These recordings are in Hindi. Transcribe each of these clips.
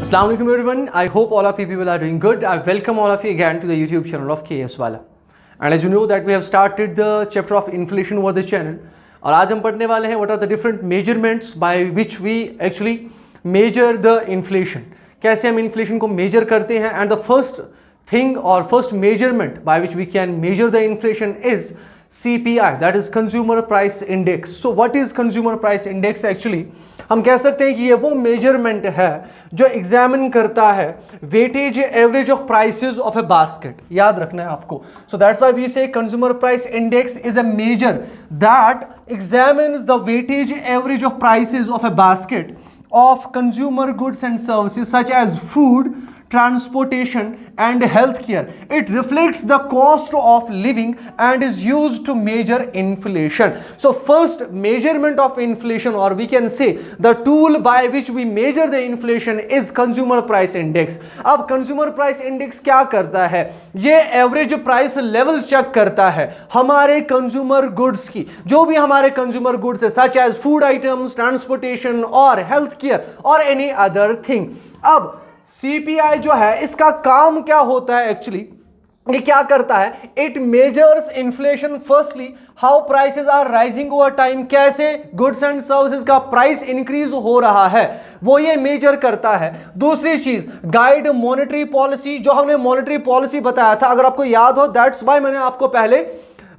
Assalamu alaikum everyone. I hope all of you people are doing good. I welcome all of you again to the YouTube channel of KS Wala. And as you know that we have started the chapter of inflation over the channel. और आज हम पढ़ने वाले हैं what are the different measurements by which we actually measure the inflation. कैसे हम inflation को measure करते हैं, and the first thing or first measurement by which we can measure the inflation is CPI, that is Consumer Price Index. So what is Consumer Price Index actually? हम कह सकते हैं कि ये वो मेजरमेंट है जो एग्जामिन करता है weightage average of prices of a basket. याद रखना है आपको. So that's why we say consumer price index is a measure that examines the weightage average of prices of a basket of consumer goods and services such as food, transportation and healthcare. It reflects the cost of living and is used to measure inflation. So first measurement of inflation, or we can say the tool by which we measure the inflation, is consumer price index. अब consumer price index क्या करता है? ये एवरेज प्राइस लेवल चेक करता है हमारे कंज्यूमर गुड्स की, जो भी हमारे कंज्यूमर गुड्स है, such as food items, transportation और हेल्थ केयर और एनी अदर थिंग. अब CPI जो है इसका काम क्या होता है एक्चुअली? ये क्या करता है? It measures inflation. Firstly how prices are rising over time, कैसे गुड्स एंड सर्विसेज का प्राइस इंक्रीज हो रहा है वो ये मेजर करता है. दूसरी चीज गाइड मॉनेटरी पॉलिसी, जो हमने मॉनेटरी पॉलिसी बताया था, अगर आपको याद हो, दैट्स व्हाई मैंने आपको पहले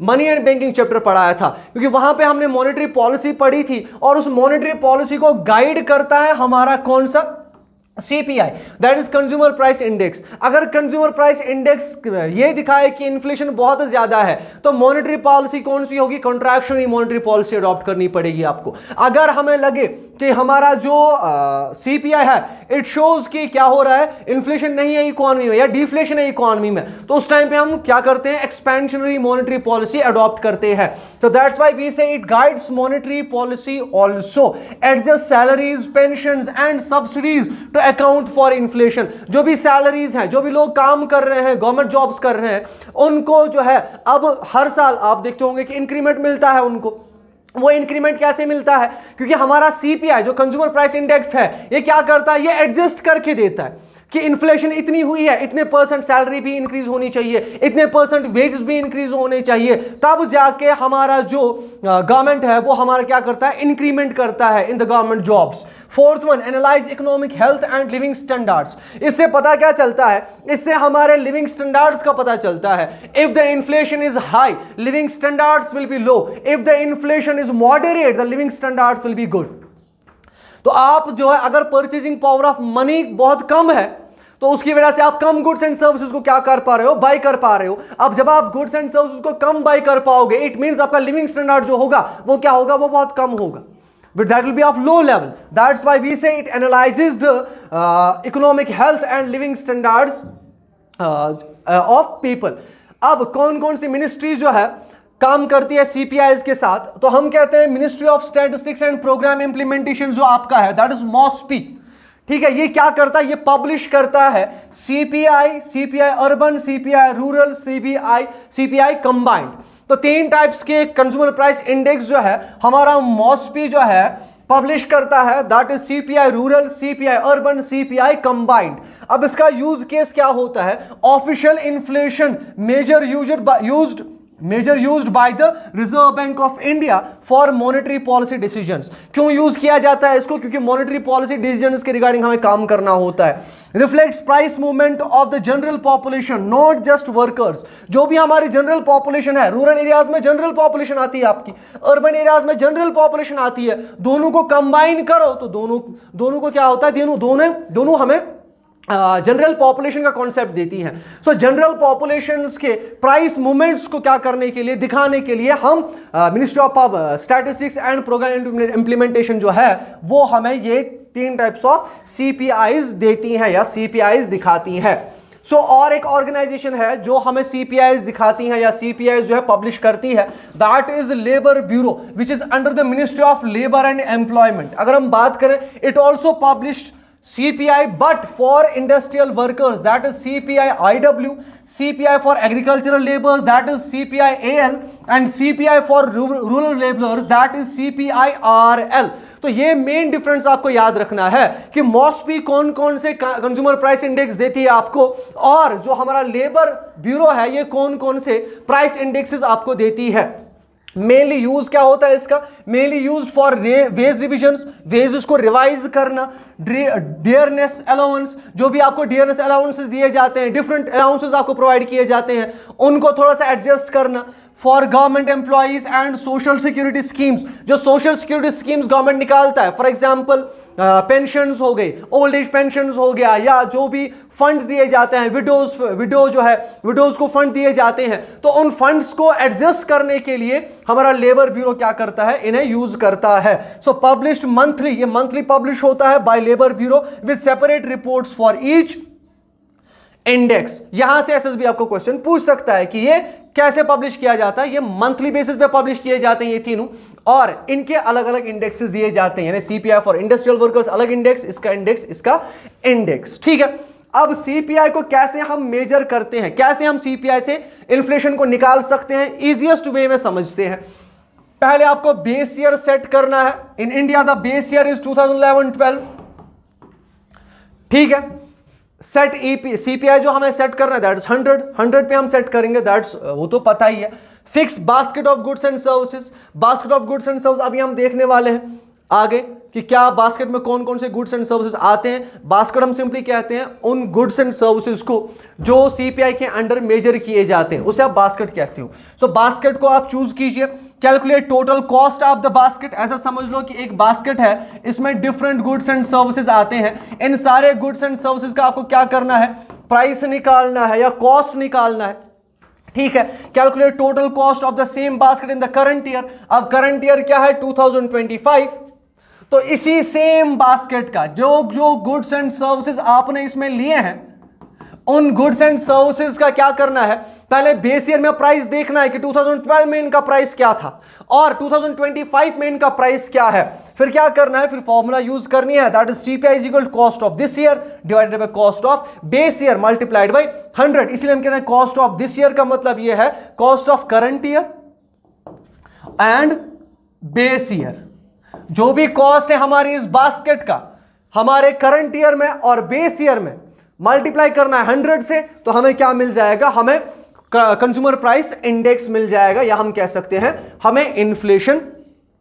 मनी एंड बैंकिंग चैप्टर पढ़ाया था, क्योंकि वहां पे हमने मॉनेटरी पॉलिसी पढ़ी थी और उस मॉनेटरी पॉलिसी को गाइड करता है हमारा कौन सा? CPI, that is consumer price index. अगर कंज्यूमर प्राइस इंडेक्स ये दिखाए कि इन्फ्लेशन बहुत ज्यादा है तो मॉनेटरी पॉलिसी कौन सी होगी? कॉन्ट्रैक्शनरी मॉनेटरी पॉलिसी अडॉप्ट करनी पड़ेगी आपको. अगर हमें लगे कि हमारा जो CPI है इट शोज कि क्या हो रहा है, इन्फ्लेशन नहीं है इकोनॉमी में या डिफ्लेशन है इकोनॉमी में, तो उस टाइम पे हम क्या करते हैं? एक्सपेंशनरी मॉनेटरी पॉलिसी अडॉप्ट करते हैं. तो that's why we say it guides monetary policy also adjust salaries, pensions and subsidies to account for inflation. जो भी सैलरीज हैं, जो भी लोग काम कर रहे हैं, गवर्नमेंट जॉब्स कर रहे हैं, उनको जो है अब हर साल आप देखते होंगे कि इंक्रीमेंट मिलता है उनको. वो इंक्रीमेंट कैसे मिलता है? क्योंकि हमारा CPI जो कंज्यूमर प्राइस इंडेक्स है ये क्या करता है? ये एडजस्ट करके देता है कि इन्फ्लेशन इतनी हुई है, इतने परसेंट सैलरी भी इंक्रीज होनी चाहिए, इतने परसेंट वेजेस भी इंक्रीज होने चाहिए, तब जाके हमारा जो गवर्नमेंट है वो हमारा क्या करता है? इंक्रीमेंट करता है in the government jobs. Fourth one, analyse economic health and living standards. इससे पता क्या चलता है? इससे हमारे लिविंग स्टैंडर्ड्स का पता चलता है. If the inflation is high, living standards will be low. If the inflation is moderate, the living standards will be good. तो आप जो है अगर परचेजिंग पावर ऑफ मनी बहुत कम है तो उसकी वजह से आप कम गुड्स एंड सर्विसेज को क्या कर पा रहे हो? बाय कर पा रहे हो. अब जब आप गुड्स एंड सर्विसेज को कम बाय कर पाओगे, इट मींस आपका लिविंग स्टैंडर्ड जो होगा वो क्या होगा? वो बहुत कम होगा. But that will be of low level. That's why we say it analyzes the economic health and living standards of people. अब कौन कौन सी मिनिस्ट्री जो है काम करती है CPIs के साथ? तो हम कहते हैं ministry of statistics and programme implementation जो आपका है, दैट इज MOSPI. ठीक है, ये क्या करता है? ये पब्लिश करता है CPI urban, CPI rural, CPI combined. तो तीन टाइप्स के कंज्यूमर प्राइस इंडेक्स जो है हमारा MOSPI जो है पब्लिश करता है, that is CPI rural, CPI urban, CPI combined. अब इसका यूज केस क्या होता है? Official inflation measure used by the Reserve Bank of India for monetary policy decisions. क्यों यूज किया जाता है इसको? क्योंकि monetary policy decisions के रिगार्डिंग हमें काम करना होता है. Reflects price movement of the general population, not just workers. जो भी हमारी जनरल पॉपुलेशन है, रूरल एरियाज में जनरल पॉपुलेशन आती है आपकी, अर्बन एरियाज में जनरल पॉपुलेशन आती है, दोनों को कंबाइन करो तो दोनों को क्या होता है? दोनों हमें जनरल पॉपुलेशन का कॉन्सेप्ट देती हैं. सो जनरल पॉपुलेशंस के प्राइस मूवमेंट्स को क्या करने के लिए, दिखाने के लिए हम ministry of statistics and programme implementation जो है वो हमें ये तीन टाइप्स ऑफ CPIs देती हैं या CPIs दिखाती हैं. सो और एक ऑर्गेनाइजेशन है जो हमें CPIs दिखाती हैं या CPIs जो है पब्लिश करती है, that is labour bureau, which is under the ministry of labour and employment. अगर हम बात करें, it also publish CPI, but for industrial workers that is CPI IW, CPI for agricultural laborers that is CPI AL, and CPI for rural laborers that is CPI RL. तो ये मेन डिफरेंस आपको याद रखना है कि मॉस्पी कौन कौन से कंज्यूमर प्राइस इंडेक्स देती है आपको, और जो हमारा लेबर ब्यूरो है ये कौन कौन से प्राइस इंडेक्सेस आपको देती है। मेनली यूज क्या होता है इसका, mainly use for wage revisions, wages को रिवाइज करना, डियरनेस अलाउंस, जो भी आपको डियरनेस अलाउंसेस दिए जाते हैं, डिफरेंट अलाउंसेस आपको प्रोवाइड किए जाते हैं, उनको थोड़ा सा एडजस्ट करना। For government employees and social security schemes, जो सोशल सिक्योरिटी स्कीम्स गवर्नमेंट निकालता है, फॉर एग्जांपल पेंशन्स हो गई, ओल्ड एज पेंशन्स हो गया, या जो भी फंड दिए जाते हैं, विडोज को फंड दिए जाते हैं, तो उन फंड्स को एडजस्ट करने के लिए हमारा लेबर ब्यूरो क्या करता है, इन्हें यूज करता है। सो पब्लिश्ड मंथली, ये मंथली पब्लिश होता है by labour bureau with separate reports for each index. यहां से एसएसबी आपको क्वेश्चन पूछ सकता है कि ये कैसे पब्लिश किया जाता है। ये मंथली बेसिस पे पब्लिश किए जाते हैं ये तीनों, और इनके अलग अलग इंडेक्सेस दिए जाते हैं, यानी सीपीआई फॉर इंडस्ट्रियल वर्कर्स अलग इंडेक्स, इसका इंडेक्स, ठीक है। अब सीपीआई को कैसे हम मेजर करते हैं, कैसे हम सीपीआई से इन्फ्लेशन को निकाल सकते हैं, इजीएस्ट वे में समझते हैं। पहले आपको बेस ईयर सेट करना है। In India the base year is 2011-12, ठीक है। सेट ईपी सीपीआई जो हमें सेट करना है दैट इज 100 पे हम सेट करेंगे, दैट्स वो तो पता ही है। Fix basket of goods and services, basket of goods and service अभी हम देखने वाले हैं आगे कि क्या बास्केट में कौन कौन से गुड्स एंड सर्विसेज आते हैं। बास्केट हम सिंपली कहते हैं उन गुड्स एंड सर्विसेज को जो सीपीआई के अंडर मेजर किए जाते हैं, उसे आप बास्केट कहते हो। सो बास्केट को आप चूज कीजिए। Calculate total cost of the basket, ऐसा समझ लो कि एक बास्केट है, इसमें डिफरेंट गुड्स एंड सर्विसेज आते हैं। इन सारे गुड्स एंड सर्विसेज का आपको क्या करना है, प्राइस निकालना है या कॉस्ट निकालना है, ठीक है। Calculate total cost of the same basket in the current year. अब करंट ईयर क्या है, 2025, तो इसी सेम बास्केट का जो गुड्स एंड सर्विसेज आपने इसमें लिए हैं, उन गुड्स एंड सर्विसेज का क्या करना है, पहले बेस ईयर में प्राइस देखना है कि 2012 में इनका प्राइस क्या था और 2025 में इनका प्राइस क्या है। फिर क्या करना है, फिर फॉर्मूला यूज करनी है, that is CPI is equal to cost of this year divided by cost of base year multiplied by 100। इसलिए हम कहते हैं कॉस्ट ऑफ दिस ईयर का मतलब यह है cost of current year and base year. जो भी कॉस्ट है हमारी इस बास्केट का हमारे करंट ईयर में और बेस ईयर में मल्टीप्लाई करना है 100 से, तो हमें क्या मिल जाएगा, हमें कंज्यूमर प्राइस इंडेक्स मिल जाएगा, या हम कह सकते हैं हमें इन्फ्लेशन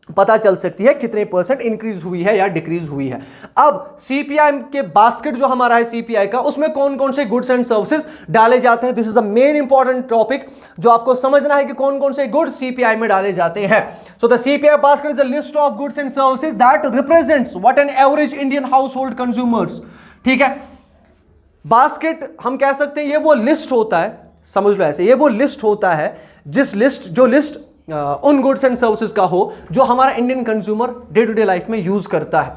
पता चल सकती है कितने % इंक्रीज हुई है या डिक्रीज हुई है। अब सीपीआई के बास्केट जो हमारा है सीपीआई का, उसमें कौन कौन से गुड्स एंड सर्विसेज डाले जाते हैं, this is a main important topic जो आपको समझना है कि कौन कौन से गुड्स सीपीआई में डाले जाते हैं। So the CPI basket is a list of goods and services that represents what an average Indian house hold consumers, ठीक है। बास्केट हम कह सकते हैं ये वो लिस्ट होता है, समझ लो ऐसे, ये वो लिस्ट होता है जो लिस्ट उन गुड्स एंड सर्विसेज का हो जो हमारा Indian consumer day to day life में यूज करता है।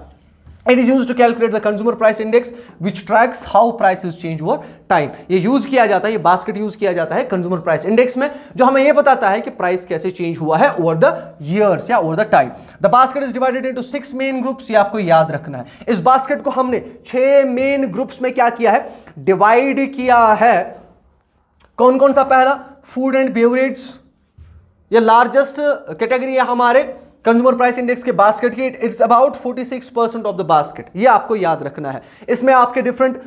It is use to calculate the consumer price index which tracks how prices change over time. ये यूज किया जाता है, ये बास्केट यूज किया जाता है कंज्यूमर प्राइस इंडेक्स में, जो हमें ये बताता है कि प्राइस कैसे चेंज हुआ है ओवर द ईयर्स या over the time. The basket is divided into 6 main groups, ये आपको याद रखना है। इस बास्केट को हमने 6 मेन ग्रुप्स में क्या किया है, डिवाइड किया है। कौन कौन सा, पहला फूड एंड बेवरेज, ये लार्जेस्ट कैटेगरी है हमारे कंज्यूमर प्राइस इंडेक्स के बास्केट की, it's about 46% of the basket, ये आपको याद रखना है। इसमें आपके डिफरेंट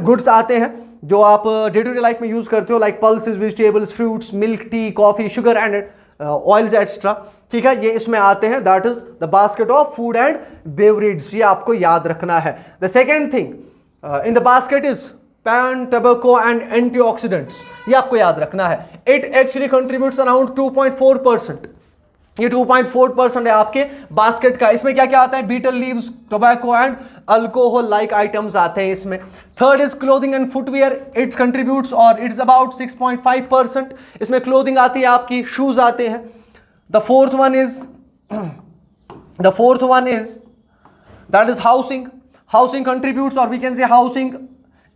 गुड्स आते हैं जो आप डे टू डे लाइफ में यूज करते हो, like pulses, vegetables, fruits, milk, T, coffee, sugar and oils extra, ठीक है, ये इसमें आते हैं। That is the basket of food and beverage, ये आपको याद रखना है। The second thing in the basket is pan, tobacco and antioxidants, ये आपको याद रखना है। इट एक्चुअली कंट्रीब्यूट्स अराउंड 2.4%, ये 2.4% है आपके बास्केट का। इसमें क्या क्या आता है, betel leaves, tobacco and alcohol like items आते हैं इसमें। Third is clothing and footwear, its contributes और इट्स अबाउट 6.5%, इसमें क्लोथिंग आती है आपकी, शूज आते हैं। The fourth one is that is housing, housing contributes और we can say housing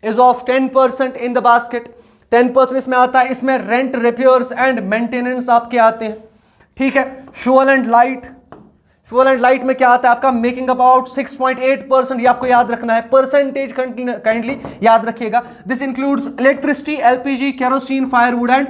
is of 10% in the basket, 10% इसमें आता है। इसमें रेंट, रिपेयर्स एंड मेंटेनेंस आपके आते हैं, ठीक है। Fuel and light, fuel and light में क्या आता है आपका, मेकिंग अबाउट 6.8%, ये आपको याद रखना है, परसेंटेज काइंडली याद रखिएगा। This includes electricity, LPG, kerosene, firewood and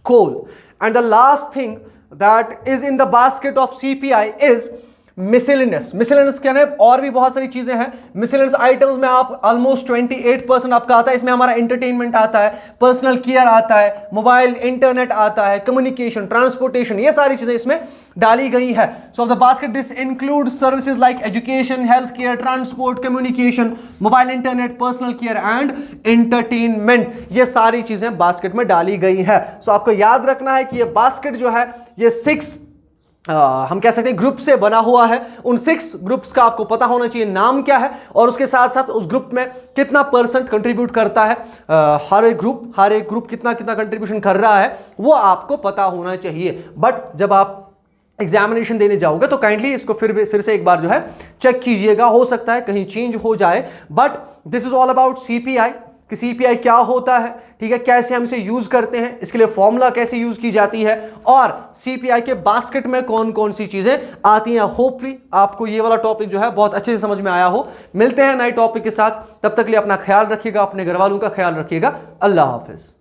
coal. And the last thing that is in the basket of CPI is miscellaneous. Miscellaneous क्या है, और भी बहुत सारी चीजें हैं। मिसेलेनियस आइटम्स में आप ऑलमोस्ट 28% आपका आता है। इसमें हमारा एंटरटेनमेंट आता है, पर्सनल केयर आता है, मोबाइल इंटरनेट आता है, कम्युनिकेशन, ट्रांसपोर्टेशन, ये सारी चीजें इसमें डाली गई है। So the basket this include services like education, health care, transport, communication, mobile internet, personal care and entertainment, ये सारी चीजें बास्केट में डाली गई है। सो आपको याद रखना है कि ये बास्केट जो है ये 6 हम कह सकते हैं ग्रुप से बना हुआ है। उन 6 ग्रुप्स का आपको पता होना चाहिए नाम क्या है, और उसके साथ साथ उस ग्रुप में कितना परसेंट कंट्रीब्यूट करता है। हर एक ग्रुप कितना कितना कंट्रीब्यूशन कर रहा है वो आपको पता होना चाहिए। बट जब आप एग्जामिनेशन देने जाओगे तो काइंडली इसको फिर से एक बार जो है चेक कीजिएगा, हो सकता है कहीं चेंज हो जाए। But this is all about CPI, कि सीपीआई क्या होता है, ठीक है, कैसे हम इसे यूज करते हैं, इसके लिए फॉर्मूला कैसे यूज की जाती है, और सीपीआई के बास्केट में कौन कौन सी चीजें आती हैं। होपफुली आपको ये वाला टॉपिक जो है बहुत अच्छे से समझ में आया हो। मिलते हैं नए टॉपिक के साथ, तब तक के लिए अपना ख्याल रखिएगा, अपने घर वालों का ख्याल रखिएगा। अल्लाह हाफिज।